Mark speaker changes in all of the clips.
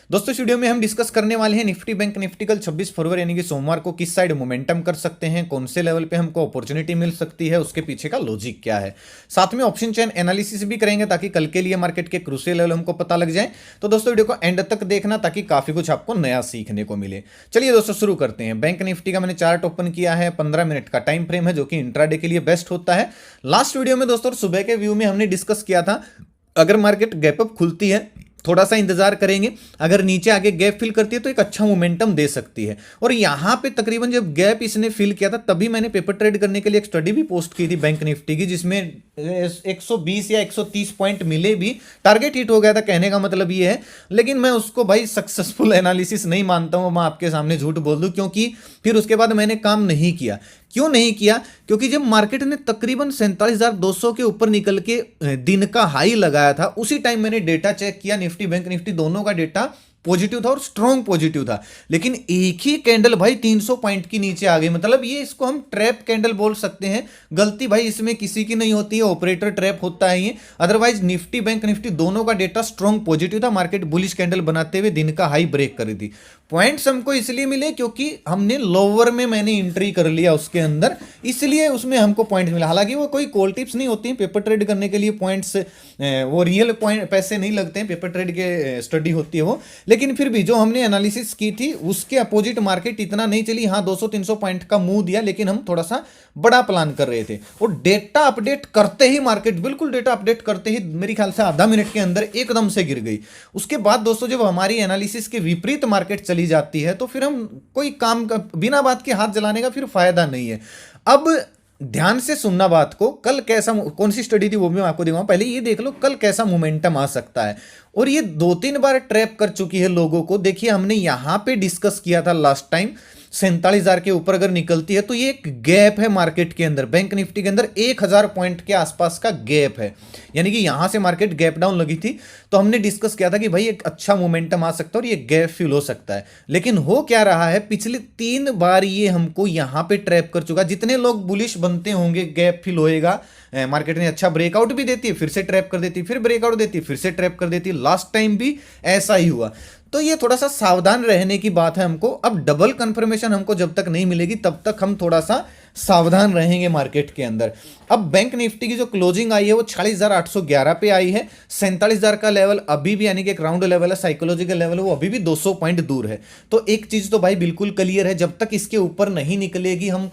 Speaker 1: दोस्तों इस वीडियो में हम डिस्कस करने वाले हैं निफ्टी बैंक निफ्टी कल 26 फरवरी यानी कि सोमवार को किस साइड मोमेंटम कर सकते हैं, कौन से लेवल पे हमको अपॉर्चुनिटी मिल सकती है, उसके पीछे का लॉजिक क्या है। साथ में ऑप्शन चेन एनालिसिस भी करेंगे ताकि कल के लिए मार्केट के क्रूशियल लेवल हमको पता लग जाए। तो दोस्तों वीडियो को एंड तक देखना ताकि काफी कुछ आपको नया सीखने को मिले। चलिए दोस्तों शुरू करते हैं। बैंक निफ्टी का मैंने चार्ट ओपन किया है, 15 मिनट का टाइम फ्रेम है जो कि इंट्राडे के लिए बेस्ट होता है। लास्ट वीडियो में दोस्तों सुबह के व्यू में हमने डिस्कस किया था, अगर मार्केट गैप अप खुलती है थोड़ा सा इंतजार करेंगे, अगर नीचे आगे गैप फिल करती है तो एक अच्छा मोमेंटम दे सकती है। और यहां पे तकरीबन जब गैप इसने फिल किया था तभी मैंने पेपर ट्रेड करने के लिए एक स्टडी भी पोस्ट की थी बैंक निफ्टी की, जिसमें 120 या 130 पॉइंट मिले भी, टारगेट हिट हो गया था, कहने का मतलब ये है। लेकिन मैं उसको भाई सक्सेसफुल एनालिसिस नहीं मानता हूं, मैं आपके सामने झूठ बोल दूं, क्योंकि फिर उसके बाद मैंने काम नहीं किया। क्यों नहीं किया? क्योंकि जब मार्केट ने तकरीबन 47,200 के ऊपर निकल के दिन का हाई लगाया था, उसी टाइम मैंने डेटा चेक किया, निफ्टी बैंक निफ्टी दोनों का डेटा पॉजिटिव था और स्ट्रॉन्ग पॉजिटिव था। लेकिन एक ही कैंडल भाई 300 पॉइंट की नीचे आ गई, मतलब ये इसको हम ट्रैप कैंडल बोल सकते हैं। गलती भाई इसमें किसी की नहीं होती है, ऑपरेटर ट्रैप होता है ये। अदरवाइज निफ्टी बैंक निफ्टी दोनों का डेटा स्ट्रॉन्ग पॉजिटिव था, मार्केट बुलिश कैंडल बनाते हुए दिन का हाई ब्रेक करी थी। पॉइंट्स हमको इसलिए मिले क्योंकि हमने लोअर में मैंने एंट्री कर लिया उसके अंदर, इसलिए उसमें हमको पॉइंट मिला। हालांकि वो कोई कॉल टिप्स नहीं होती हैं, पेपर ट्रेड करने के लिए पॉइंट्स वो रियल पॉइंट पैसे नहीं लगते हैं, पेपर ट्रेड के स्टडी होती है वो। लेकिन फिर भी जो हमने एनालिसिस की थी उसके अपोजिट मार्केट इतना नहीं चली। हाँ 200-300 पॉइंट का मुंह दिया, लेकिन हम थोड़ा सा बड़ा प्लान कर रहे थे। और डेटा अपडेट करते ही मार्केट, बिल्कुल डेटा अपडेट करते ही मेरे ख्याल से आधा मिनट के अंदर एकदम से गिर गई। उसके बाद दोस्तों जब हमारी एनालिसिस के विपरीत मार्केट चली जाती है तो फिर हम कोई काम का बिना बात के हाथ जलाने का फिर फायदा नहीं है। अब ध्यान से सुनना बात को, कल कैसा, कौन सी स्टडी थी वो भी मैं आपको दिखाऊंगा, पहले ये देख लो कल कैसा मोमेंटम आ सकता है। और ये 2-3 बार ट्रैप कर चुकी है लोगों को। देखिए हमने यहां पे डिस्कस किया था लास्ट टाइम, 47,000 के ऊपर अगर निकलती है तो ये एक गैप है मार्केट के अंदर, बैंक निफ्टी के अंदर 1,000 पॉइंट के आसपास का गैप है, यानी कि यहां से मार्केट गैप डाउन लगी थी। तो हमने डिस्कस किया था कि भाई एक अच्छा मोमेंटम आ सकता है और ये गैप फिल हो सकता है। लेकिन हो क्या रहा है, पिछले 3 बार ये हमको यहां पे ट्रैप कर चुका। जितने लोग बुलिश बनते होंगे गैप फिल होएगा, मार्केट ने अच्छा ब्रेकआउट भी देती है, फिर से ट्रैप कर देती है, फिर ब्रेकआउट देती है, फिर से ट्रैप कर देती है। लास्ट टाइम भी ऐसा ही हुआ। तो ये थोड़ा सा सावधान रहने की बात है हमको। अब डबल कंफर्मेशन हमको जब तक नहीं मिलेगी तब तक हम थोड़ा सा सावधान रहेंगे मार्केट के अंदर। अब बैंक निफ्टी की जो क्लोजिंग आई है वो 46,811 पे आई है। 47,000 का लेवल अभी भी, यानी कि एक राउंड लेवल है, साइकोलॉजिकल लेवल है, वो अभी भी 200 पॉइंट दूर है। तो एक चीज तो भाई बिल्कुल क्लियर है, जब तक इसके ऊपर नहीं निकलेगी हम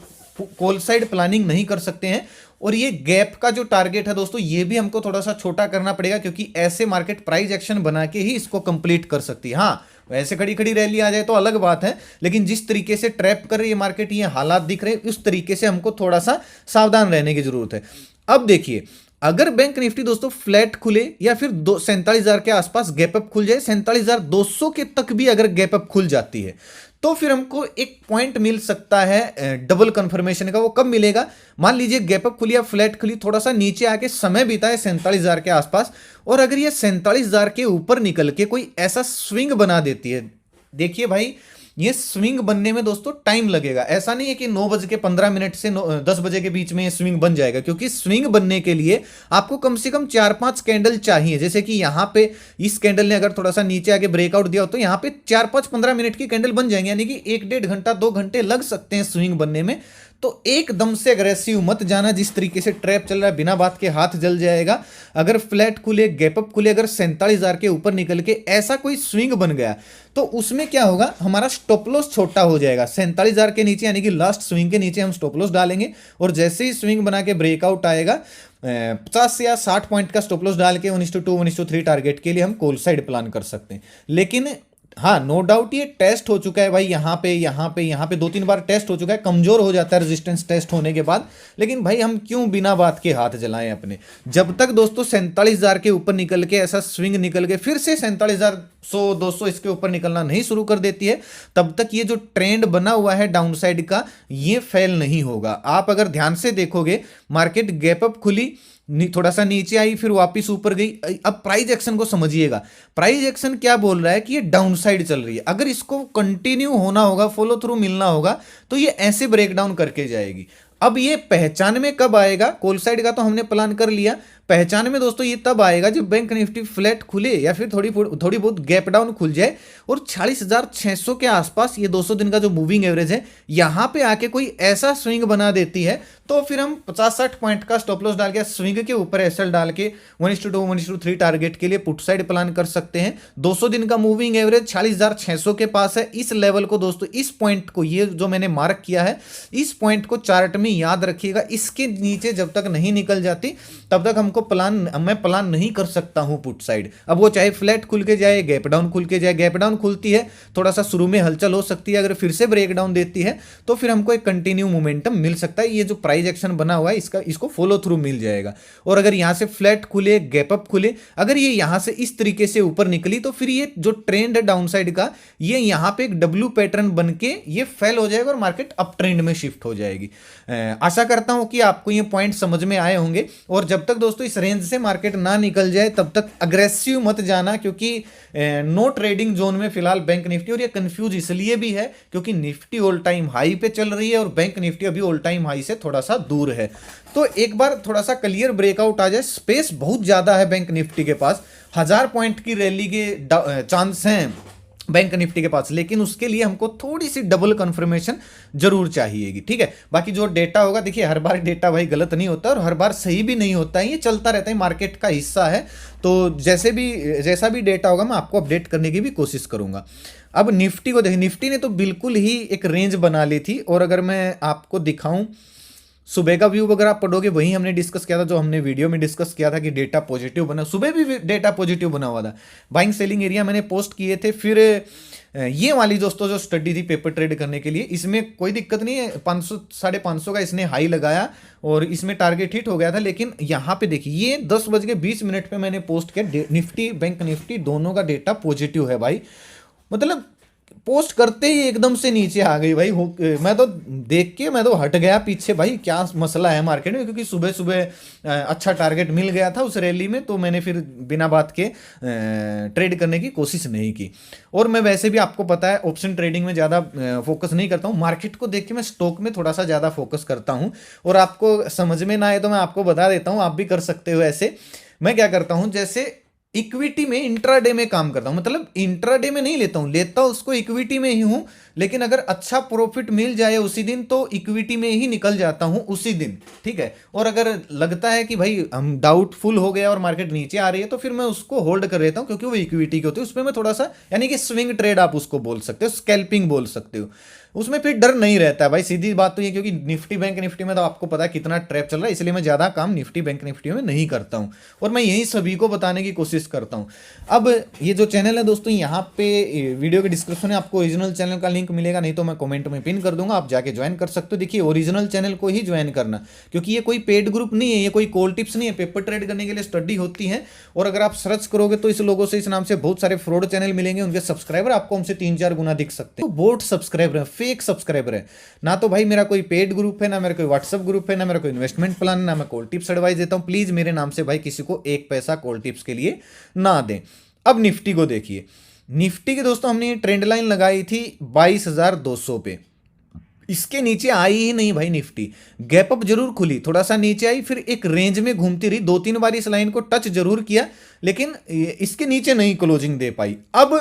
Speaker 1: कॉल साइड प्लानिंग नहीं कर सकते हैं। और ये गैप का जो टारगेट है दोस्तों, ये भी हमको थोड़ा सा छोटा करना पड़ेगा, क्योंकि ऐसे मार्केट प्राइस एक्शन बना के ही इसको कंप्लीट कर सकती है। हाँ वैसे खड़ी खड़ी रैली आ जाए तो अलग बात है, लेकिन जिस तरीके से ट्रैप कर रही है मार्केट, ये हालात दिख रहे हैं, उस तरीके से हमको थोड़ा सा सावधान रहने की जरूरत है। अब देखिए अगर बैंक निफ्टी दोस्तों फ्लैट खुले या फिर 47,000 के आसपास गैप अप खुल जाए, 47,200 के तक भी अगर गैप अप खुल जाती है तो फिर हमको एक पॉइंट मिल सकता है डबल कंफर्मेशन का। वो कब मिलेगा? मान लीजिए गैप अप खुली या फ्लैट खुली, थोड़ा सा नीचे आके समय बीता है 47,000 के आसपास, और अगर ये 47,000 के ऊपर निकल के कोई ऐसा स्विंग बना देती है, देखिए भाई ये स्विंग बनने में दोस्तों टाइम लगेगा। ऐसा नहीं है कि 9:15 से 10 बजे के बीच में ये स्विंग बन जाएगा, क्योंकि स्विंग बनने के लिए आपको कम से कम 4-5 कैंडल चाहिए। जैसे कि यहां पे इस कैंडल ने अगर थोड़ा सा नीचे आके ब्रेकआउट दिया हो तो यहां पे 4-5-15 मिनट की कैंडल बन जाएंगे, यानी कि 1-1.5 घंटा 2 घंटे लग सकते हैं स्विंग बनने में। तो एकदम से अग्रेसिव मत जाना, जिस तरीके से ट्रैप चल रहा है बिना बात के हाथ जल जाएगा। अगर फ्लैट खुले, गैप अप खुले, अगर 47,000 के ऊपर निकल के ऐसा कोई स्विंग बन गया तो उसमें क्या होगा, हमारा स्टॉप लॉस छोटा हो जाएगा 47,000 के नीचे, यानी कि लास्ट स्विंग के नीचे हम स्टॉप लॉस डालेंगे। और जैसे ही स्विंग बना के ब्रेकआउट आएगा 50 या 60 पॉइंट का स्टॉप लॉस डाल के 1:2 1:3 टारगेट के लिए हम कॉल साइड प्लान कर सकते हैं। लेकिन हाँ नो डाउट ये टेस्ट हो चुका है भाई, यहाँ पे 2-3 बार टेस्ट हो चुका है, कमजोर हो जाता है रेजिस्टेंस टेस्ट होने के बाद। लेकिन भाई हम क्यों बिना बात के हाथ जलाएं अपने। जब तक दोस्तों 47,000 के ऊपर निकल के ऐसा स्विंग निकल के फिर से 47,100-200 इसके ऊपर निकलना नहीं शुरू कर देती है, तब तक ये जो ट्रेंड बना हुआ है डाउनसाइड का, ये फेल नहीं होगा। आप अगर ध्यान से देखोगे मार्केट गैप अप खुली, थोड़ा सा नीचे आई, फिर वापस ऊपर गई। अब प्राइस एक्शन को समझिएगा, प्राइस एक्शन क्या बोल रहा है कि ये डाउन साइड चल रही है। अगर इसको कंटिन्यू होना होगा, फॉलो थ्रू मिलना होगा, तो ये ऐसे ब्रेकडाउन करके जाएगी। अब ये पहचान में कब आएगा, कॉल साइड का तो हमने प्लान कर लिया, पहचान में दोस्तों ये तब आएगा जब बैंक निफ्टी फ्लैट खुले या फिर थोड़ी थोड़ी बहुत गैप डाउन खुल जाए और 46,600 के आसपास ये 200 दिन का जो मूविंग एवरेज है यहां पे आके कोई ऐसा स्विंग बना देती है तो फिर हम 50-60 पॉइंट का स्टॉप लॉस डाल के स्विंग के ऊपर एसएल डाल के 1:2 1:3 टारगेट के लिए पुट साइड प्लान कर सकते हैं। 200 दिन का मूविंग एवरेज 46,600 के पास है। इस लेवल को दोस्तों, इस पॉइंट को, ये जो मैंने मार्क किया है, इस पॉइंट को चार्ट में याद रखिएगा। इसके नीचे जब तक नहीं निकल जाती तब तक मैं प्लान नहीं कर सकता हूं पुट साइड। अब वो चाहे फ्लैट खुल के जाए, गैप डाउन खुल के जाए। गैप डाउन खुलती है, थोड़ा सा शुरू में हलचल हो सकती है, अगर फिर से ब्रेक डाउन देती है तो फिर हमको एक कंटिन्यू मोमेंटम मिल सकता है। ये जो प्राइस एक्शन बना हुआ है इसको फॉलो थ्रू मिल जाएगा। और अगर यहां से फ्लैट खुले, गैप अप खुले, अगर ये यहां से इस तरीके से ऊपर निकली तो फिर ये जो ट्रेंड है डाउन साइड का, ये यहां पे एक डब्ल्यू पैटर्न बन के ये फेल हो जाएगा और मार्केट अप ट्रेंड में शिफ्ट हो जाएगी। आशा करता हूं कि आपको ये पॉइंट समझ में आए होंगे। और जब तक दोस्तों इस रेंज से मार्केट ना निकल जाए तब तक अग्रेसिव मत जाना, क्योंकि नो ट्रेडिंग जोन में फिलहाल बैंक निफ्टी। और ये कंफ्यूज इसलिए भी है क्योंकि निफ्टी ऑल टाइम हाई पे चल रही है और बैंक निफ्टी अभी ऑल टाइम हाई से थोड़ा सा दूर है। तो एक बार थोड़ा सा क्लियर ब्रेकआउट आ जाए, स्पेस बहुत ज्यादा है बैंक निफ्टी के पास, 1000 पॉइंट की रैली के चांस हैं बैंक निफ्टी के पास, लेकिन उसके लिए हमको थोड़ी सी डबल कंफर्मेशन जरूर चाहिएगी। ठीक है, बाकी जो डेटा होगा, देखिए हर बार डेटा भाई गलत नहीं होता और हर बार सही भी नहीं होता है, ये चलता रहता है, मार्केट का हिस्सा है। तो जैसा भी डेटा होगा मैं आपको अपडेट करने की भी कोशिश करूंगा। अब निफ्टी को देखिए, निफ्टी ने तो बिल्कुल ही एक रेंज बना ली थी। और अगर मैं आपको दिखाऊं सुबह का व्यू अगर आप पढ़ोगे, वही हमने डिस्कस किया था, जो हमने वीडियो में डिस्कस किया था कि डेटा पॉजिटिव बना, सुबह भी डेटा पॉजिटिव बना हुआ था। बाइंग सेलिंग एरिया मैंने पोस्ट किए थे। फिर ये वाली दोस्तों जो स्टडी थी पेपर ट्रेड करने के लिए, इसमें कोई दिक्कत नहीं है, 500 550 का इसने हाई लगाया और इसमें टारगेट हिट हो गया था। लेकिन यहाँ पे देखिए, ये 10:20 पे मैंने पोस्ट किया, निफ्टी बैंक निफ्टी दोनों का डेटा पॉजिटिव है भाई। मतलब पोस्ट करते ही एकदम से नीचे आ गई भाई। मैं तो देख के मैं तो हट गया पीछे, भाई क्या मसला है मार्केट में, क्योंकि सुबह सुबह अच्छा टारगेट मिल गया था उस रैली में, तो मैंने फिर बिना बात के ट्रेड करने की कोशिश नहीं की। और मैं वैसे भी आपको पता है ऑप्शन ट्रेडिंग में ज़्यादा फोकस नहीं करता हूँ, मार्केट को देख के मैं स्टॉक में थोड़ा सा ज़्यादा फोकस करता हूँ। और आपको समझ में ना आए तो मैं आपको बता देता हूँ, आप भी कर सकते हो ऐसे। मैं क्या करता हूँ, जैसे इक्विटी में इंट्राडे में काम करता हूं, मतलब इंट्राडे में नहीं लेता हूं उसको, इक्विटी में ही हूं। लेकिन अगर अच्छा प्रॉफिट मिल जाए उसी दिन तो इक्विटी में ही निकल जाता हूं उसी दिन। ठीक है, और अगर लगता है कि भाई हम डाउटफुल हो गया और मार्केट नीचे आ रही है तो फिर मैं उसको होल्ड कर लेता हूं, क्योंकि वो इक्विटी की होती है, उसमें मैं थोड़ा सा, यानी कि स्विंग ट्रेड आप उसको बोल सकते हो, स्कैल्पिंग बोल सकते हो, उसमें फिर डर नहीं रहता है भाई। सीधी बात तो ये, क्योंकि निफ्टी बैंक निफ्टी में तो आपको पता है कितना ट्रैप चल रहा है, इसलिए मैं ज्यादा काम निफ्टी बैंक निफ्टी में नहीं करता हूं और मैं यही सभी को बताने की कोशिश करता हूं। अब ये जो चैनल है दोस्तों, यहाँ पे वीडियो के डिस्क्रिप्शन में आपको ओरिजिनल चैनल का लिंक मिलेगा, नहीं तो मैं कमेंट में पिन कर दूंगा, आप जाके ज्वाइन कर सकते हो। देखिए ओरिजिनल चैनल को ही ज्वाइन करना, क्योंकि ये कोई पेड ग्रुप नहीं है, ये कोई कॉल टिप्स नहीं है, पेपर ट्रेड करने के लिए स्टडी होती है। और अगर आप सर्च करोगे तो इस लोगों से, इस नाम से बहुत सारे फ्रॉड चैनल मिलेंगे, उनके सब्सक्राइबर आपको हमसे 3-4 गुना दिख सकते हैं। तो बोट सब्सक्राइबर है, फेक सब्सक्राइबर है ना। तो भाई मेरा कोई पेड ग्रुप है, ना मेरा कोई व्हाट्सएप ग्रुप है, ना मेरा कोई इन्वेस्टमेंट प्लान, ना मैं कॉल टिप्स एडवाइस देता हूं। प्लीज मेरे नाम से भाई किसी को एक पैसा कॉल टिप्स के लिए ना दें। अब निफ्टी को देखिए, निफ्टी के दोस्तों हमने ट्रेंड लाइन लगाई थी 22,200 पे, इसके नीचे आई ही नहीं भाई निफ्टी। गैप अप जरूर खुली, थोड़ा सा नीचे आई, फिर एक रेंज में घूमती रही, 2-3 बार इस लाइन को टच जरूर किया, लेकिन इसके नीचे नहीं क्लोजिंग दे पाई। अब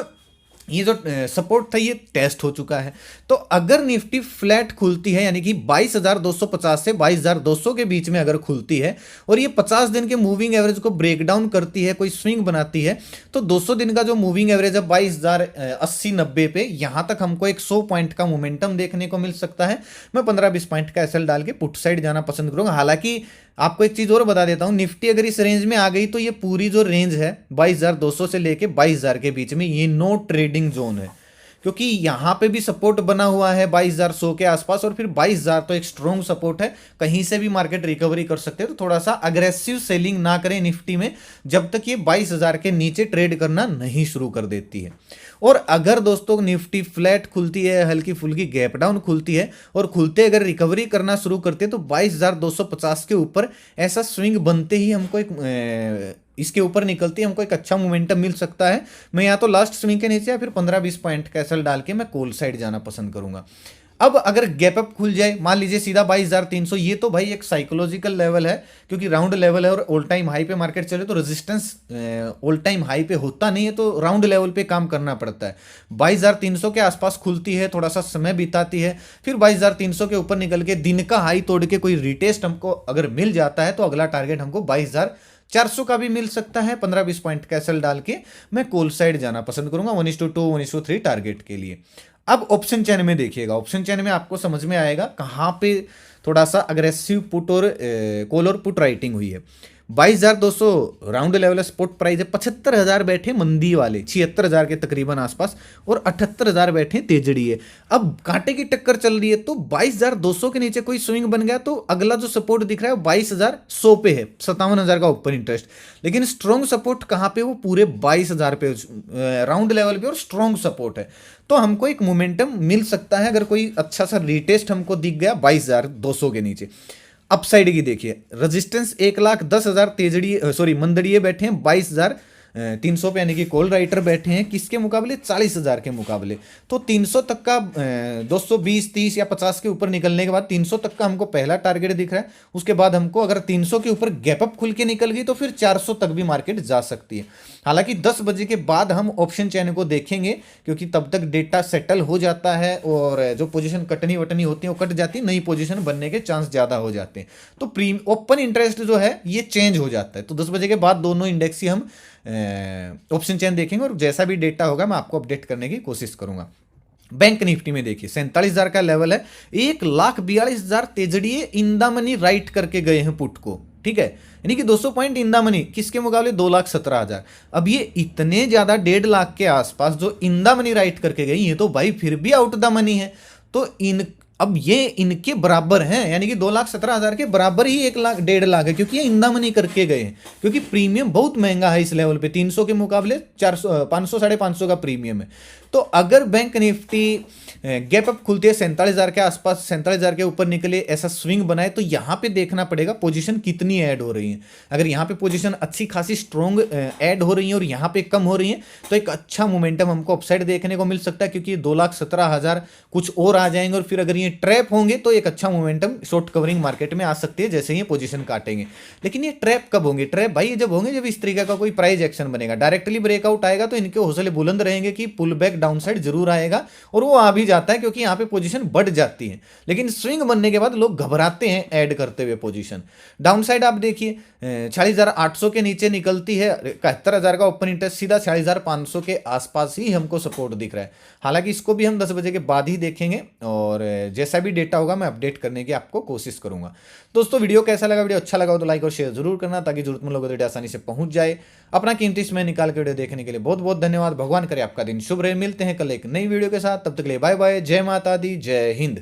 Speaker 1: ये जो सपोर्ट था ये टेस्ट हो चुका है। तो अगर निफ्टी फ्लैट खुलती है, यानी कि 22,250 से 22,200 के बीच में अगर खुलती है और ये 50 दिन के मूविंग एवरेज को ब्रेक डाउन करती है, कोई स्विंग बनाती है, तो 200 दिन का जो मूविंग एवरेज है 22,080-90 पे, यहां तक हमको एक 100 पॉइंट का मोमेंटम देखने को मिल सकता है। मैं 15-20 पॉइंट का एसएल डाल के पुट साइड जाना पसंद करूंगा। हालांकि आपको एक चीज और बता देता हूं, निफ्टी अगर इस रेंज में आ गई तो ये पूरी जो रेंज है 22,200 से लेके 22,000 के बीच में, ये नो ट्रेडिंग जोन है, क्योंकि यहां पे भी सपोर्ट बना हुआ है 22,100 के आसपास, और फिर 22,000 तो एक स्ट्रॉन्ग सपोर्ट है, कहीं से भी मार्केट रिकवरी कर सकते हैं। तो थोड़ा सा अग्रेसिव सेलिंग ना करें निफ्टी में जब तक ये 22,000 के नीचे ट्रेड करना नहीं शुरू कर देती है। और अगर दोस्तों निफ्टी फ्लैट खुलती है, हल्की फुल्की गैप डाउन खुलती है और खुलते अगर रिकवरी करना शुरू करती है, तो 22,250 के ऊपर ऐसा स्विंग बनते ही हमको एक इसके ऊपर निकलती है, हमको एक अच्छा मोमेंटम मिल सकता है। मैं या तो लास्ट स्विंग के नीचे या फिर 15-20 पॉइंट का एसएल डाल के मैं कॉल साइड जाना पसंद करूंगा। अब अगर गैप अप खुल जाए, मान लीजिए सीधा 22,300, ये तो भाई एक साइकोलॉजिकल लेवल है, क्योंकि राउंड लेवल है और ऑल टाइम हाई पे मार्केट चले तो रेजिस्टेंस ऑल टाइम हाई पे होता नहीं है, तो राउंड लेवल पे काम करना पड़ता है। 22,300 के आसपास खुलती है, थोड़ा सा समय बिताती है, फिर 22,300 के ऊपर निकल के दिन का हाई तोड़ के कोई रिटेस्ट हमको अगर मिल जाता है तो अगला टारगेट हमको 22,400 का भी मिल सकता है। 15-20 पॉइंट कैसल डाल के मैं कॉल साइड जाना पसंद करूंगा 1:2 1:3 टारगेट के लिए। अब ऑप्शन चेन में देखिएगा, ऑप्शन चेन में आपको समझ में आएगा कहां पे थोड़ा सा अग्रेसिव पुट और कॉल और पुट राइटिंग हुई है। 22,200 राउंड लेवल स्पॉट प्राइस है, 75,000 बैठे मंदी वाले, 76,000 के तकरीबन आसपास, और 78,000 बैठे तेजड़ी है। अब कांटे की टक्कर चल रही है, तो 22,200 के नीचे कोई स्विंग बन गया तो अगला जो सपोर्ट दिख रहा है 22,100 पे है, 57,000 का ओपन इंटरेस्ट। लेकिन स्ट्रॉन्ग सपोर्ट कहां पे, वो पूरे 22,000 पे राउंड लेवल पे और स्ट्रॉन्ग सपोर्ट है। तो हमको एक मोमेंटम मिल सकता है अगर कोई अच्छा सा रिटेस्ट हमको दिख गया 22,200 के नीचे। अपसाइड की देखिए, रेजिस्टेंस 1,10,000 तेजड़ी सॉरी मंदड़िए बैठे हैं 22,300 पे, यानी कि कॉल राइटर बैठे हैं किसके मुकाबले, 40,000 के मुकाबले। तो 300 तक का 220, 30 या 50 के ऊपर निकलने के बाद 300 तक का हमको पहला टारगेट दिख रहा है। उसके बाद हमको अगर 300 के ऊपर गैप अप खुल के निकल गई तो फिर 400 तक भी मार्केट जा सकती है। हालांकि 10 बजे के बाद हम ऑप्शन चेन को देखेंगे, क्योंकि तब तक डेटा सेटल हो जाता है और जो पोजीशन कटनी वटनी होती है वो कट जाती है, नई पोजीशन बनने के चांस ज़्यादा हो जाते हैं। तो ओपन इंटरेस्ट जो है ये चेंज हो जाता है। तो 10 बजे के बाद दोनों इंडेक्स ही हम ऑप्शन चेन देखेंगे और जैसा भी डेटा होगा मैं आपको अपडेट करने की कोशिश करूंगा। बैंक निफ्टी में देखिए 47,000 का लेवल है, 1,42,000 तेजड़िए इंदा मनी राइट करके गए हैं पुट को, ठीक है, यानी कि 200 पॉइंट इंदा मनी किसके मुकाबले 2,17,000। अब ये इतने ज्यादा 1.5 लाख के आसपास जो इंदा मनी राइट करके गई, ये तो भाई फिर भी आउट द मनी है। तो अब ये इनके बराबर हैं, यानी कि 2,17,000 के बराबर ही 1 लाख है, क्योंकि ये इंदा मनी करके गए हैं, क्योंकि प्रीमियम बहुत महंगा है इस लेवल पे, 300 के मुकाबले 400 500 550 का प्रीमियम है। तो अगर बैंक निफ्टी गैप अप खुलती है 47,000 के आसपास, 47,000 के ऊपर निकले, ऐसा स्विंग बनाए, तो यहां पे देखना पड़ेगा पोजीशन कितनी ऐड हो रही है। अगर यहां पे पोजीशन अच्छी खासी स्ट्रॉन्ग ऐड हो रही है और यहां पे कम हो रही है तो एक अच्छा मोमेंटम हमको अपसाइड देखने को मिल सकता है, क्योंकि 2,17,000 कुछ और आ जाएंगे और फिर अगर ये ट्रैप होंगे तो एक अच्छा मोमेंटम शॉर्ट कवरिंग मार्केट में आ सकती है जैसे ही पोजीशन काटेंगे। लेकिन ये ट्रैप कब होंगे, ट्रैप भाई जब होंगे जब इस तरीके का कोई प्राइस एक्शन बनेगा, डायरेक्टली ब्रेकआउट आएगा तो इनके हौसले बुलंद रहेंगे कि पुल बैक डाउन साइड जरूर आएगा, और वो आ भी जाता है क्योंककि यहाँ पे पोजीशन बढ़ जाती है। लेकिन स्विंग बनने के बाद लोग घबराते हैं ऐड करते हुए पोजीशन। डाउन साइड आप देखिए 46,800 के नीचे निकलती है, 71,000 का ओपन इंटरेस्ट, सीधा 46,500 के आसपास ही हमको सपोर्ट दिख रहा है। हालांकि इसको भी हम 10 बजे के बाद ही देखेंगे और जैसा भी डेटा होगा मैं अपडेट करने की आपको कोशिश करूंगा। दोस्तों वीडियो कैसा लगा, वीडियो अच्छा लगा तो लाइक और शेयर जरूर करना, ताकि जरूरतमंद लोगों तक आसानी से पहुंच जाए। अपना कीमती समय निकाल के वीडियो देखने के लिए बहुत बहुत धन्यवाद। भगवान करे आपका दिन शुभ रहे। मिलते हैं कल एक नई वीडियो के साथ, तब तक के लिए बाय बाय। जय माता दी, जय हिंद।